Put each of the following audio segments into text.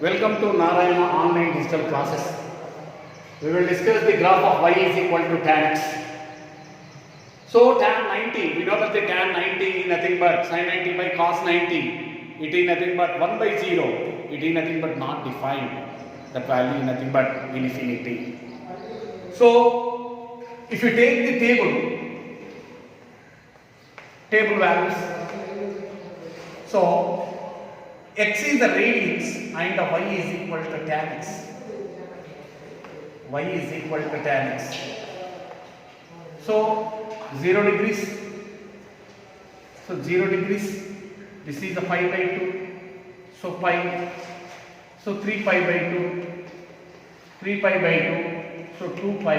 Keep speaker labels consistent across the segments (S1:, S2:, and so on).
S1: Welcome to Narayana online digital classes. We will discuss the graph of y is equal to tan x. So tan 90, we know that the tan 90 is nothing but sin 90 by cos 90. It is nothing but 1 by 0. It is nothing but not defined. That value is nothing but infinity. So if you take the table values, so x is the radians and the y is equal to tan x. Y is equal to tan x. So 0 degrees. So 0 degrees. This is the pi by 2. So pi. So 3 pi by 2. 3 pi by 2. So 2 pi.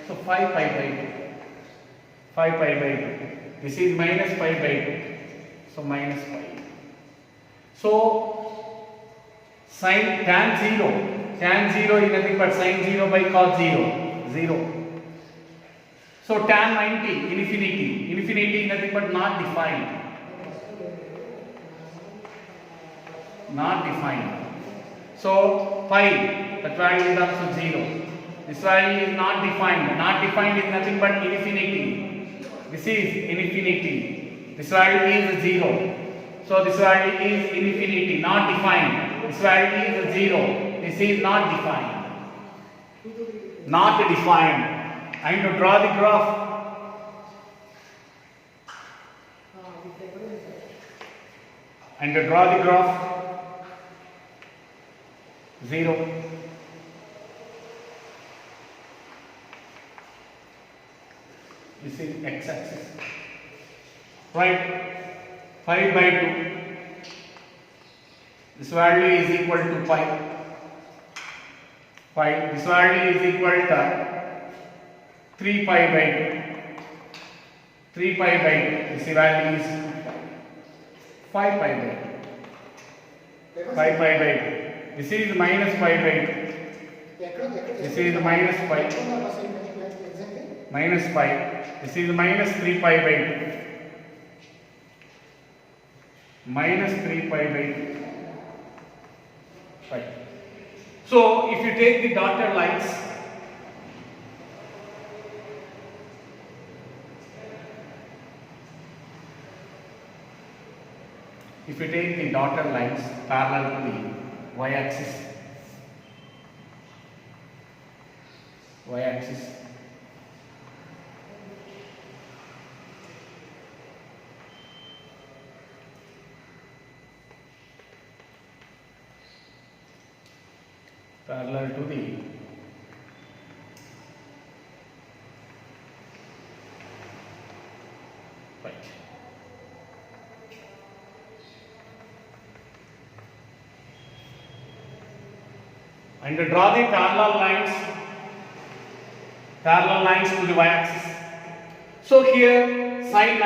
S1: So 5 pi by 2. 5 pi by 2. This is minus pi by 2. So minus pi. So sin tan 0 is nothing but sin 0 by cos 0, 0. So tan 90 infinity is nothing but not defined. So pi, that value is also 0. This value is not defined. Not defined is nothing but infinity. This is infinity. This value is 0. So this value is infinity, not defined. This value is 0. This is not defined. Not defined. I am to draw the graph. And to draw the graph 0. This is x-axis. Right? 5 by 2. This value is equal to pi. This value is equal to 3 pi by 2. 3 pi by 2. This value is 5 pi by 2. 5 pi by 2. This is minus pi by 2. This is minus pi. Minus pi. This is minus 3 pi by 2. Minus 3 pi by 2. Right. So if you take the dotted lines, parallel to the y-axis, parallel to the right. And to draw the parallel lines to the y-axis. So here tan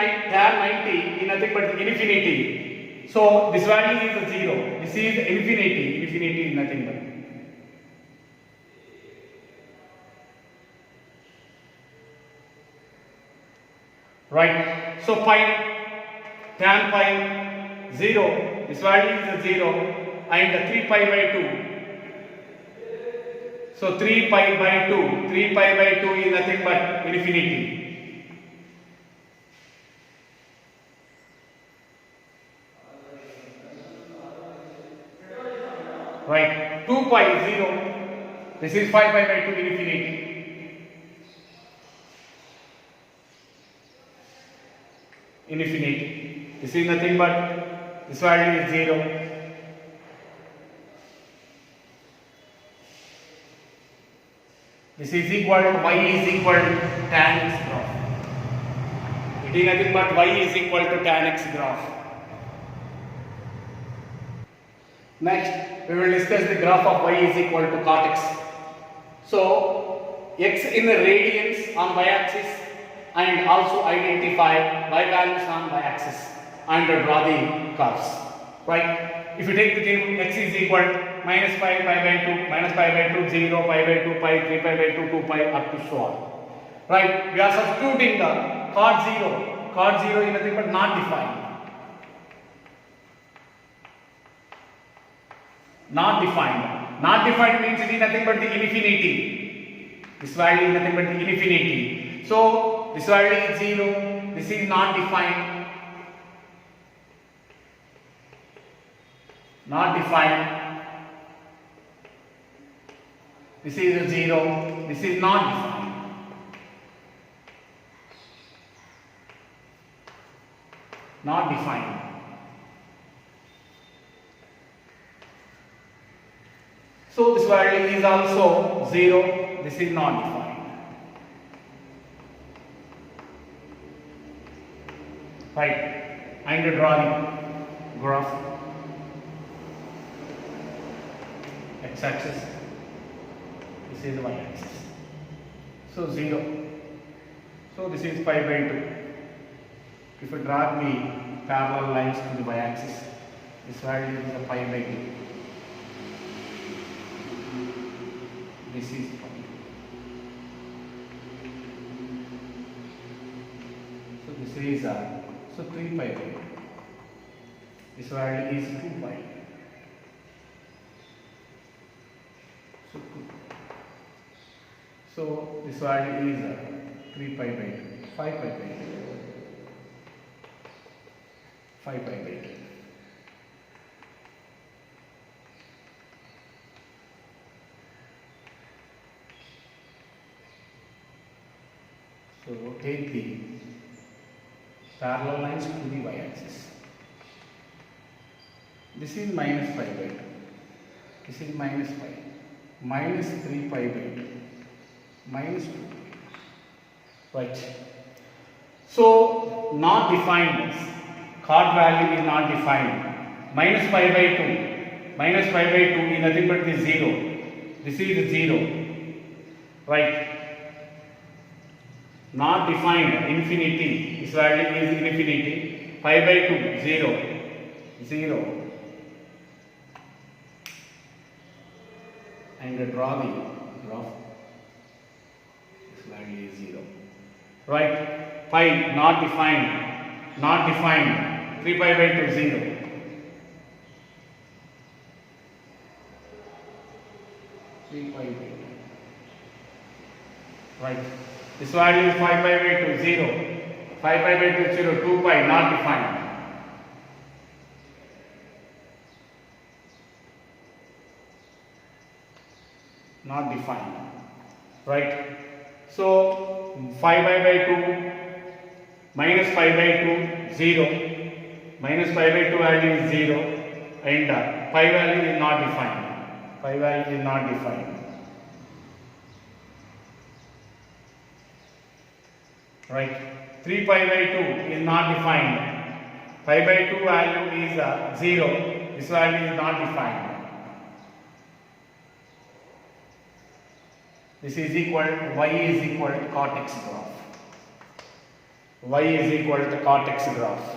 S1: 90 is nothing but infinity. So this value is 0. This is infinity. Infinity is nothing but. Right. So tan pi 0. This value is 0 and 3 pi by 2. So 3 pi by 2. 3 pi by 2 is nothing but infinity. Right. 2 pi 0. This is 5 pi by 2 infinity. Infinity. This is nothing but this value is 0. This is equal to y is equal to tan x graph. It is nothing but y is equal to tan x graph. Next, we will discuss the graph of y is equal to cot x. So, x in the radians on y-axis and also identify y values on y-axis and draw the curves. Right? If you take the table, x is equal to minus pi by 2, minus pi by 2, 0, pi by 2, pi, 3 pi by 2, 2 pi, up to so on. Right? We are substituting the cot 0. Cot 0 is nothing but not defined. Not defined. Not defined means it is nothing but the infinity. This value is nothing but the infinity. So this value is 0. This is not defined. Not defined. This is a 0. This is not defined. Not defined. So this value is also 0. This is not defined. Right. And draw the graph. X-axis. This is the y-axis. So 0. So this is pi by 2. If you draw the parallel lines to the y-axis, this value is a pi by 2. This is pi. So this is so 3 pi by 2. This value is 2 pi. So 2. So this value is 3 pi by 2. 5 pi by 2. 5 pi by 2. So take the parallel lines to the y-axis. This is minus pi by 2. This is minus pi. Minus 3 pi by 2. Minus 2. Right. So not defined. Chord value is not defined. Minus pi by 2. Minus pi by 2 is nothing but the 0. This is 0. Right. Not defined. Infinity. This value is infinity. Pi by 2. 0. 0. And draw the graph. This value is 0. Right. Pi not defined. Not defined. 3 pi by 2 0. Right. This value is 5 pi by 2 0. 5 pi by 2 0. 2 pi not defined. Not defined. Right. So 5 pi by 2 minus pi by 2 0. Minus pi by 2 value is 0 and pi value is not defined. Pi value is not defined. Right. 3 pi by 2 is not defined. Pi by 2 value is 0. This value is not defined. This is equal to y is equal to cot x graph. Y is equal to cot x graph.